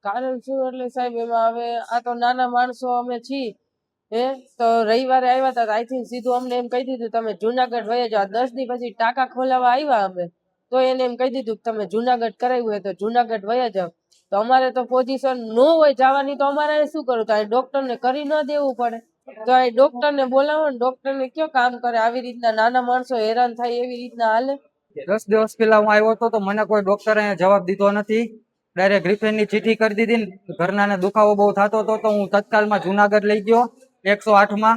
કારણ શું એટલે સાહેબ એમાં હવે આ તો નાના માણસો અમે છીએ તો રવિવારે આવ્યા હતા આઈ થિંક સીધું અમને એમ કહી દીધું તમે જુનાગઢ વયા જાઓ 10 દી પછી ટાંકા ખોલાવા આવ્યા અમે તો એને એમ કહી દીધું કે તમે જુનાગઢ કરાવ્યું હોય તો જુનાગઢ વયા જાઓ તો અમારે તો પોઝિશન ન હોય જવાની તો અમારે શું કરવું તો ડોક્ટર ને કરી ન દેવું પડે તો આ ડોક્ટર ને બોલાવો ને ડોક્ટર ને કયો કામ કરે આવી રીતના નાના માણસો હેરાન થાય એવી રીતના હાલે 10 દિવસ પહેલા હું આવ્યો હતો તો મને કોઈ ડોક્ટરે જવાબ દીધો નથી. ડાયરેક્ટ રિફેરની ચીઠી કરી દીધી ને ઘરનાને દુખાવો બહુ થતો હતો તો હું તત્કાલમાં જુનાગઢ લઈ ગયો 108માં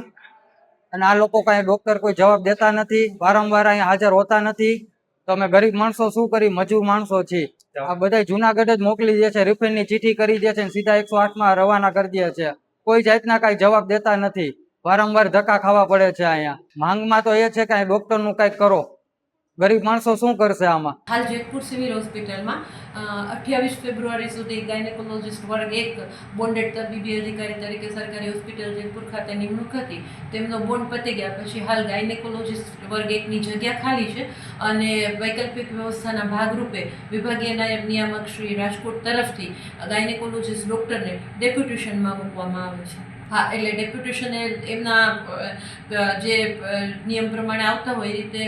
અને આ લોકો કાંઈ ડોક્ટર કોઈ જવાબ દેતા નથી, વારંવાર અહીંયા હાજર હોતા નથી. તો અમે ગરીબ માણસો શું કરી, મજૂર માણસો છીએ. આ બધા જુનાગઢ જ મોકલી દે છે, રિફેરની ચીઠી કરી દે છે ને સીધા 108માં રવાના કરી દે છે. કોઈ જાતના કાંઈ જવાબ દેતા નથી, વારંવાર ધક્કા ખાવા પડે છે. અહીંયા માંગમાં તો એ છે કે ડોક્ટરનું કંઈક કરો. ગરીબ માણસો શું કરશે આમાં? હાલ જેતપુર સિવિલ હોસ્પિટલમાં 28 ફેબ્રુઆરી સુધી ગાયનેકોલોજીસ્ટ વર્ગ 1 બોન્ડેડ તબીબી અધિકારી તરીકે સરકારી હોસ્પિટલ જેતપુર ખાતે નિમણૂક હતી. તેમનો બોન્ડ પતી ગયા પછી હાલ ગાયનેકોલોજીસ્ટ વર્ગ 1ની જગ્યા ખાલી છે અને વૈકલ્પિક વ્યવસ્થાના ભાગરૂપે વિભાગીય નાયબ નિયામક શ્રી રાજકોટ તરફથી ગાયનેકોલોજીસ્ટ ડૉક્ટરને ડેપ્યુટેશનમાં મૂકવામાં આવે છે. હા, એટલે ડેપ્યુટેશન એમના જે નિયમ પ્રમાણે આવતા હોય એ રીતે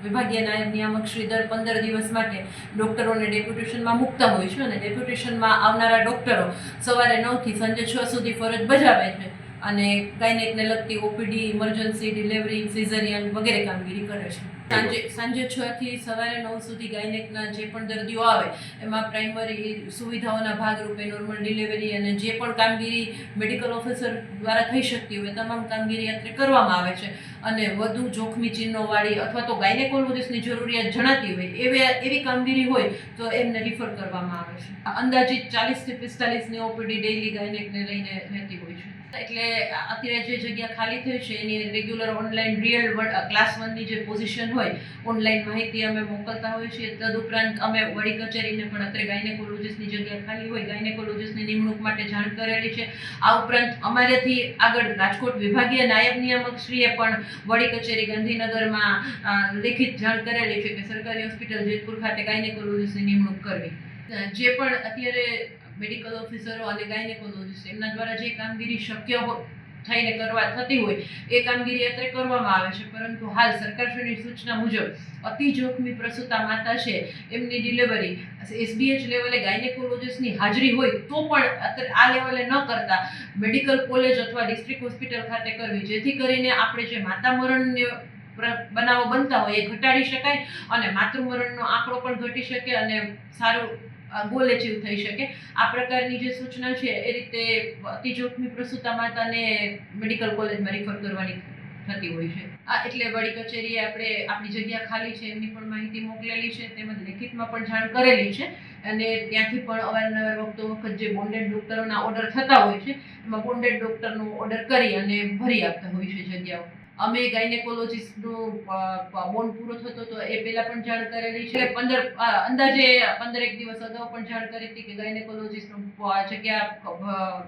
વિભાગીય નાયબ નિયામક શ્રી દર 15 દિવસ માટે ડૉક્ટરોને ડેપ્યુટેશનમાં મૂકતા હોય છે અને ડેપ્યુટેશનમાં આવનારા ડૉક્ટરો સવારે 9થી સાંજે 6 સુધી ફરજ બજાવે છે અને ગાયનેકને લગતી ઓપીડી, ઇમરજન્સી, ડિલિવરી, સિઝેરિયન વગેરે કામગીરી કરે છે. સાંજે 6 થી સવારે 9 સુધી ગાયનેકના જે પણ દર્દીઓ આવે એમાં પ્રાઇમરી સુવિધાઓના ભાગરૂપે નોર્મલ ડિલિવરી અને જે પણ કામગીરી મેડિકલ ઓફિસર દ્વારા થઈ શકતી હોય તમામ કામગીરી અત્રે કરવામાં આવે છે અને વધુ જોખમી ચિહ્નોવાળી અથવા તો ગાયનેકોલોજીસ્ટની જરૂરિયાત જણાતી હોય એવી કામગીરી હોય તો એમને રિફર કરવામાં આવે છે. અંદાજિત 40 થી 45ની ઓપીડી ડેઇલી ગાયનેકને લઈને રહેતી હોય છે. એટલે અત્યારે જે જગ્યા ખાલી થઈ છે એની રેગ્યુલર ઓનલાઈન રિયલ ક્લાસ 1ની જે પોઝિશન હોય ઓનલાઈન માહિતી અમે મોકલતા હોઈએ છીએ. તદુપરાંત અમે વડી કચેરીને પણ અત્યારે ગાયનેકોલોજીસ્ટની જગ્યા ખાલી હોય ગાયનેકોલોજીસ્ટની નિમણૂક માટે જાણ કરેલી છે. આ ઉપરાંત અમારેથી આગળ રાજકોટ વિભાગીય નાયબ નિયામક શ્રીએ પણ વડી કચેરી ગાંધીનગરમાં લેખિત જાણ કરેલી છે કે સરકારી હોસ્પિટલ જેતપુર ખાતે ગાયનેકોલોજીસ્ટની નિમણૂક કરવી. જે પણ અત્યારે મેડિકલ ઓફિસરો અને ગાયનેકોલોજીસ્ટ એમના દ્વારા જે કામગીરી શક્ય થઈને થતી હોય એ કામગીરી અત્યારે કરવામાં આવે છે. પરંતુ હાલ સરકારશ્રીની સૂચના મુજબ અતિ જોખમી પ્રસૂતા માતા છે એમની ડિલિવરી SBH લેવલે ગાયનેકોલોજીસ્ટની હાજરી હોય તો પણ અત્યારે આ લેવલે ન કરતા મેડિકલ કોલેજ અથવા ડિસ્ટ્રિક્ટ હોસ્પિટલ ખાતે કરવી, જેથી કરીને આપણે જે માતા મરણને બનાવો બનતા હોય એ ઘટાડી શકાય અને માતૃમરણનો આંકડો પણ ઘટી શકે અને સારું ગોલ એચીવ થઈ શકે. આ પ્રકારની જે સૂચના છે એ રીતે અતિ જોખમી પ્રસૂતા માતાને મેડિકલ કોલેજમાં રિફર કરવાની થતી હોય છે. એટલે વડી કચેરીએ આપણે આપણી જગ્યા ખાલી છે એમની પણ માહિતી મોકલેલી છે, તેમજ લેખિતમાં પણ જાણ કરેલી છે અને ત્યાંથી પણ અવારનવાર વખતો વખત જે બોન્ડેડ ડૉક્ટરોના ઓર્ડર થતા હોય છે એમાં બોન્ડેડ ડૉક્ટરનો ઓર્ડર કરી અને ભરી આપતા હોય છે જગ્યાઓ. અમે ગાયનેકોલોજીસ્ટનું બોન્ડ પૂરો થતો હતો એ પહેલાં પણ જાણ કરેલી છે. અંદાજે 15 દિવસ અગાઉ પણ જાણ કરી હતી કે ગાયનેકોલોજીસ્ટનું જગ્યા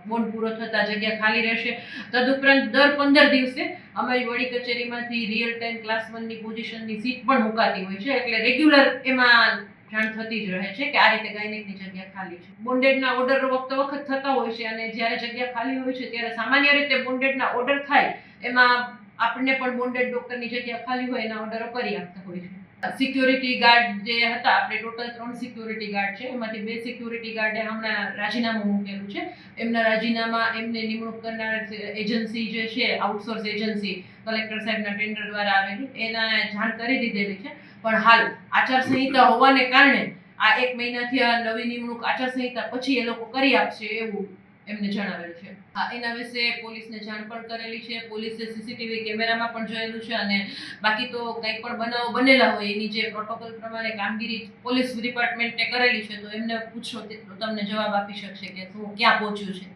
બોન્ડ પૂરો થતાં જગ્યા ખાલી રહેશે. તદુપરાંત દર 15 દિવસે અમારી વડી કચેરીમાંથી રિયલ ટાઈમ ક્લાસ 1ની પોઝિશનની સીટ પણ મુકાતી હોય છે. એટલે રેગ્યુલર એમાં જાણ થતી જ રહે છે કે આ રીતે ગાયનેકની જગ્યા ખાલી છે. બોન્ડેડના ઓર્ડર વખતો વખત થતા હોય છે અને જ્યારે જગ્યા ખાલી હોય છે ત્યારે સામાન્ય રીતે બોન્ડેડના ઓર્ડર થાય એમાં આપણને પણ બોન્ડેડ ડૉક્ટરની જગ્યા ખાલી હોય એના ઓર્ડરો કરી આપતા હોય છે. સિક્યોરિટી ગાર્ડ જે હતા, આપણે ટોટલ 3 સિક્યોરિટી ગાર્ડ છે, એમાંથી 2 સિક્યોરિટી ગાર્ડે હમણાં રાજીનામું મૂકેલું છે. એમના રાજીનામા એમને નિમણૂક કરનાર એજન્સી જે છે આઉટસોર્સ એજન્સી કલેક્ટર સાહેબના ટેન્ડર દ્વારા આવેલી એના જાણ કરી દીધેલી છે. પણ હાલ આચારસંહિતા હોવાને કારણે આ 1 મહિનાથી આ નવી નિમણૂક આચારસંહિતા પછી એ લોકો કરી આપશે એવું એમને જણાવેલું છે. એના વિશે પોલીસને જાણ પણ કરેલી છે. પોલીસે સીસીટીવી કેમેરામાં પણ જોયેલું છે અને બાકી તો કંઈ પણ બનાવો બનેલા હોય એની જે પ્રોટોકોલ પ્રમાણે કામગીરી પોલીસ ડિપાર્ટમેન્ટે કરેલી છે તો એમને પૂછો તો તમને જવાબ આપી શકશે કે શું ક્યાં પહોંચ્યું છે.